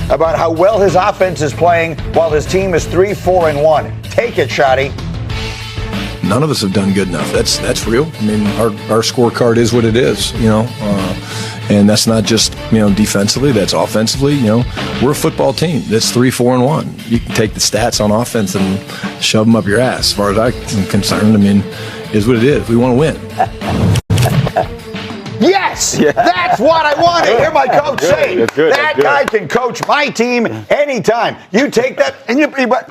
about how well his offense is playing while his team is 3-4-1. Take it, Shotty. None of us have done good enough. That's real. I mean, our scorecard is what it is, and that's not just, defensively, that's offensively. We're a football team that's 3-4-1. You can take the stats on offense and shove them up your ass. As far as I'm concerned, is what it is. We want to win. Yes, that's what I want to hear my coach say. That guy can coach my team anytime. You take that, and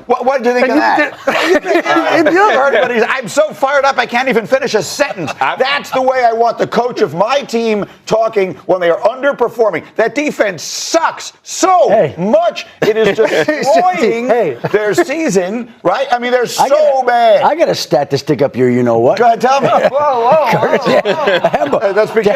what do you think of that? I'm so fired up I can't even finish a sentence. That's the way I want the coach of my team talking when they are underperforming. That defense sucks so much. It is destroying their season, right? They're so bad. I got a stat to stick up your you-know-what. Go ahead, tell me. Whoa. Let's be careful.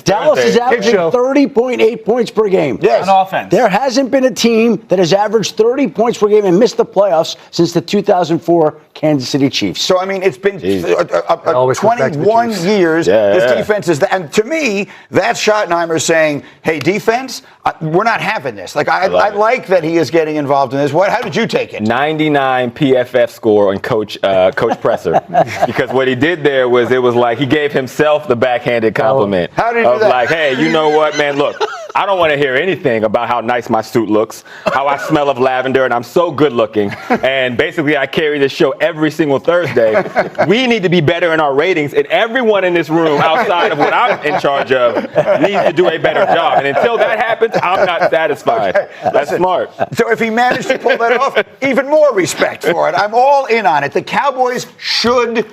Dallas is averaging 30.8 points per game. Yes. On offense. There hasn't been a team that has averaged 30 points per game and missed the playoffs since the 2004 Kansas City Chiefs. So, it's been 21 years. This defense is that. And to me, that's Schottenheimer saying, hey, defense, we're not having this. I like that he is getting involved in this. How did you take it? 99 PFF score on Coach Presser. Because what he did there was, it was like he gave himself the backhanded compliment. How did he do that? Like, hey, you know what, man, look. I don't want to hear anything about how nice my suit looks, how I smell of lavender, and I'm so good looking. And basically, I carry this show every single Thursday. We need to be better in our ratings, and everyone in this room outside of what I'm in charge of needs to do a better job. And until that happens, I'm not satisfied. Okay. That's smart. So if he managed to pull that off, even more respect for it. I'm all in on it. The Cowboys should.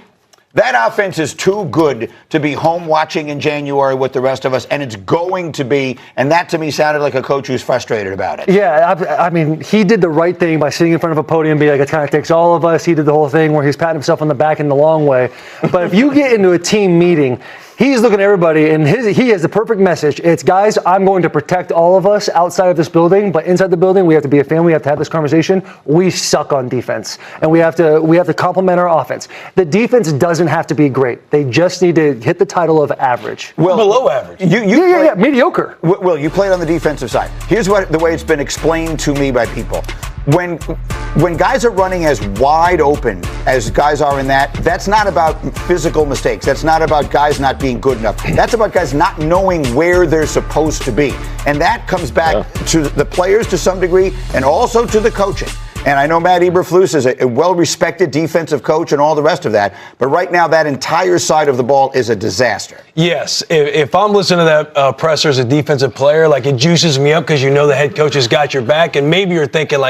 That offense is too good to be home watching in January with the rest of us, and it's going to be, and that to me sounded like a coach who's frustrated about it. Yeah, he did the right thing by sitting in front of a podium and being like, it kind of takes all of us. He did the whole thing where he's patting himself on the back in the long way. But if you get into a team meeting, he's looking at everybody, and he has the perfect message. It's, guys, I'm going to protect all of us outside of this building, but inside the building, we have to be a family. We have to have this conversation. We suck on defense, and we have to complement our offense. The defense doesn't have to be great. They just need to hit the title of average. Well, below average. Mediocre. Well, you played on the defensive side. Here's the way it's been explained to me by people. When guys are running as wide open as guys are in that's not about physical mistakes. That's not about guys not being good enough. That's about guys not knowing where they're supposed to be. And that comes back to the players to some degree and also to the coaching. And I know Matt Eberflus is a well-respected defensive coach and all the rest of that. But right now, that entire side of the ball is a disaster. Yes. If I'm listening to that Presser as a defensive player, it juices me up because the head coach has got your back. And maybe you're thinking,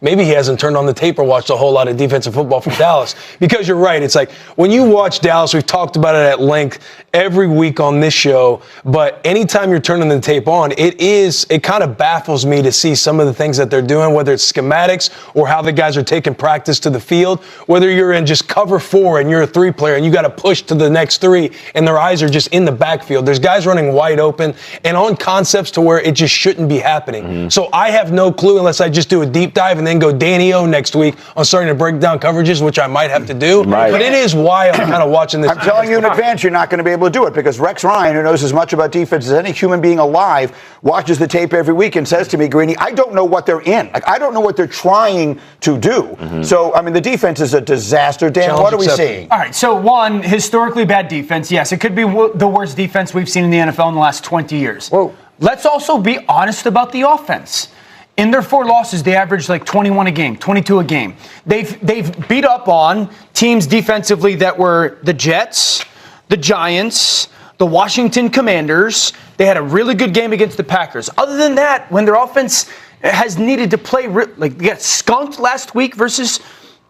maybe he hasn't turned on the tape or watched a whole lot of defensive football from Dallas. Because you're right. It's like when you watch Dallas, we've talked about it at length every week on this show. But anytime you're turning the tape on, it kind of baffles me to see some of the things that they're doing, whether it's schematics or how the guys are taking practice to the field, whether you're in just cover 4 and you're a 3 player and you got to push to the next 3 and their eyes are just in the backfield. There's guys running wide open and on concepts to where it just shouldn't be happening. Mm-hmm. So I have no clue unless I just do a deep dive and then go Danny O next week on starting to break down coverages, which I might have to do. Right. But it is why I'm kind of watching this. I'm telling you in advance you're not going to be able to do it because Rex Ryan, who knows as much about defense as any human being alive, watches the tape every week and says to me, Greeny, I don't know what they're in. I don't know what they're trying to do. Mm-hmm. So, the defense is a disaster. Dan, what are we seeing? All right, so one, historically bad defense. Yes, it could be the worst defense we've seen in the NFL in the last 20 years. Whoa. Let's also be honest about the offense. In their 4 losses, they averaged 21 a game, 22 a game. They've beat up on teams defensively that were the Jets, the Giants, the Washington Commanders. They had a really good game against the Packers. Other than that, when their offense has needed to play, they got skunked last week versus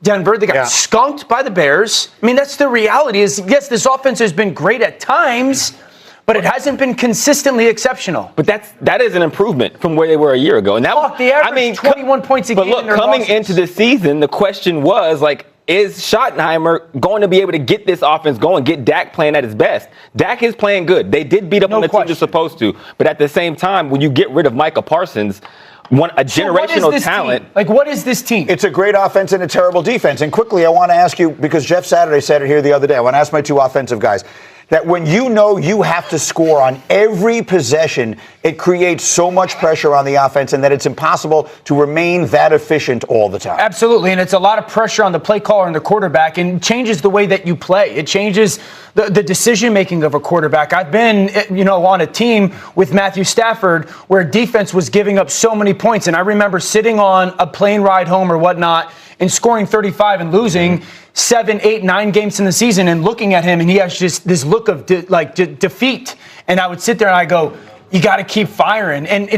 Denver. They got skunked by the Bears. That's the reality is, yes, this offense has been great at times, but it hasn't been consistently exceptional. But that is an improvement from where they were a year ago. And that they averaged 21 points a game. But look, coming into the season, the question was, is Schottenheimer going to be able to get this offense going, get Dak playing at his best? Dak is playing good. They did beat up on the team they're supposed to. But at the same time, when you get rid of Micah Parsons, a generational talent. What is this team? It's a great offense and a terrible defense. And quickly, I want to ask you, because Jeff Saturday said it here the other day, I want to ask my 2 offensive guys, that when you know you have to score on every possession, it creates so much pressure on the offense and that it's impossible to remain that efficient all the time. Absolutely, and it's a lot of pressure on the play caller and the quarterback, and changes the way that you play. It changes the decision-making of a quarterback. I've been, on a team with Matthew Stafford where defense was giving up so many points, and I remember sitting on a plane ride home or whatnot and scoring 35 and losing 7, 8, 9 games in the season and looking at him, and he has just this look of defeat. And I would sit there and I go, you got to keep firing. And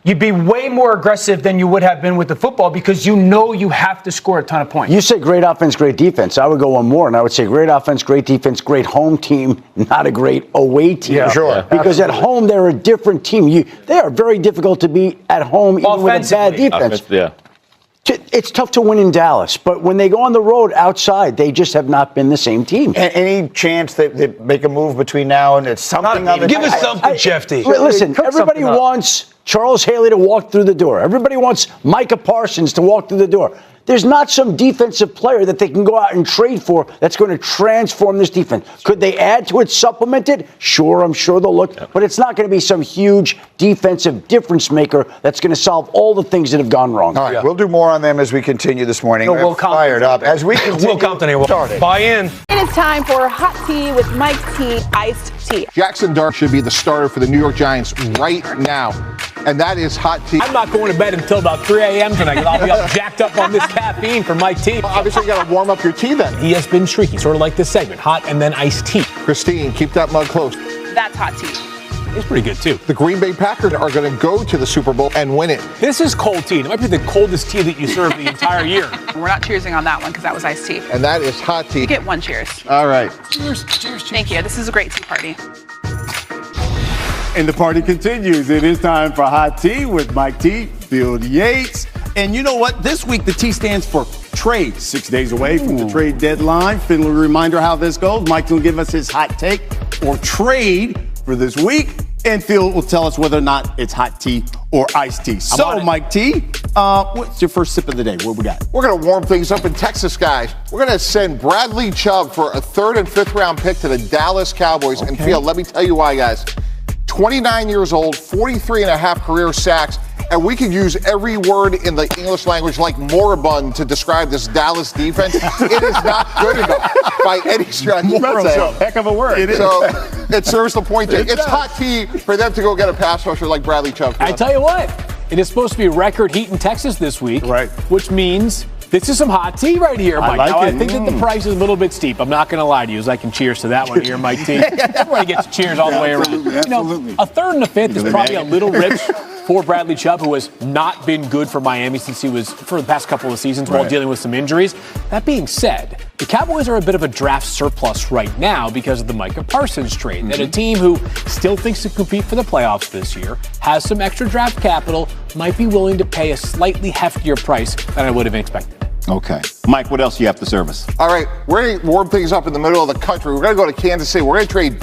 you'd be way more aggressive than you would have been with the football because you have to score a ton of points. You say great offense, great defense. I would go one more, and I would say great offense, great defense, great home team, not a great away team. Yeah, sure. Because at home, they're a different team. They are very difficult to beat at home, even with a bad defense. Yeah. It's tough to win in Dallas, but when they go on the road outside, they just have not been the same team. Any chance that they make a move between now and it's something on the Give us something, Shefty. Listen, everybody wants Charles Haley to walk through the door. Everybody wants Micah Parsons to walk through the door. There's not some defensive player that they can go out and trade for that's going to transform this defense. Could they add to it, supplement it? Sure, I'm sure they'll look. But it's not going to be some huge defensive difference maker that's going to solve all the things that have gone wrong. All right, we'll do more on them as we continue this morning. No, We're Will Compton. fired up. As we continue, Will Compton, buy in. It is time for Hot Tea with Mike T. Iced Tea. Jackson Dart should be the starter for the New York Giants right now. And that is Hot Tea. I'm not going to bed until about 3 a.m. tonight because I'll be up jacked up on this caffeine from Mike T. Obviously, you got to warm up your tea then. He has been streaky, sort of like this segment, hot and then iced tea. Christine, keep that mug close. That's Hot Tea. It's pretty good, too. The Green Bay Packers are going to go to the Super Bowl and win it. This is cold tea. It might be the coldest tea that you serve the entire year. We're not cheersing on that one because that was iced tea. And that is Hot Tea. You get one cheers. All right. Cheers, cheers, cheers. Thank you. This is a great tea party. And the party continues. It is time for Hot Tea with Mike T, Field Yates. And you know what? This week, the T stands for trade. 6 days away from the trade deadline. Friendly reminder how this goes. Mike will give us his hot take or trade for this week. And Phil will tell us whether or not it's hot tea or iced tea. So, Mike T, what's your first sip of the day? What we got? We're going to warm things up in Texas, guys. We're going to send Bradley Chubb for a 3rd and 5th round pick to the Dallas Cowboys. And Phil, let me tell you why, guys. 29 years old, 43 and a half career sacks, and we could use every word in the English language like moribund to describe this Dallas defense. It is not good enough by any stretch. That's a heck of a word. It is. So it serves the point. It's hot tea for them to go get a pass rusher like Bradley Chubb. I tell you what, it is supposed to be record heat in Texas this week, right? Which means this is some hot tea right here, Mike. I think that the price is a little bit steep. I'm not going to lie to you, as I can cheers to that one here, Mike T. Everybody gets cheers all the way around. Absolutely. A 3rd and a 5th is probably a little rich for Bradley Chubb, who has not been good for Miami since he was for the past couple of seasons while dealing with some injuries. That being said, the Cowboys are a bit of a draft surplus right now because of the Micah Parsons trade. And a team who still thinks to compete for the playoffs this year, has some extra draft capital, might be willing to pay a slightly heftier price than I would have expected. Okay. Mike, what else do you have to serve us? All right, we're going to warm things up in the middle of the country. We're going to go to Kansas City. We're going to trade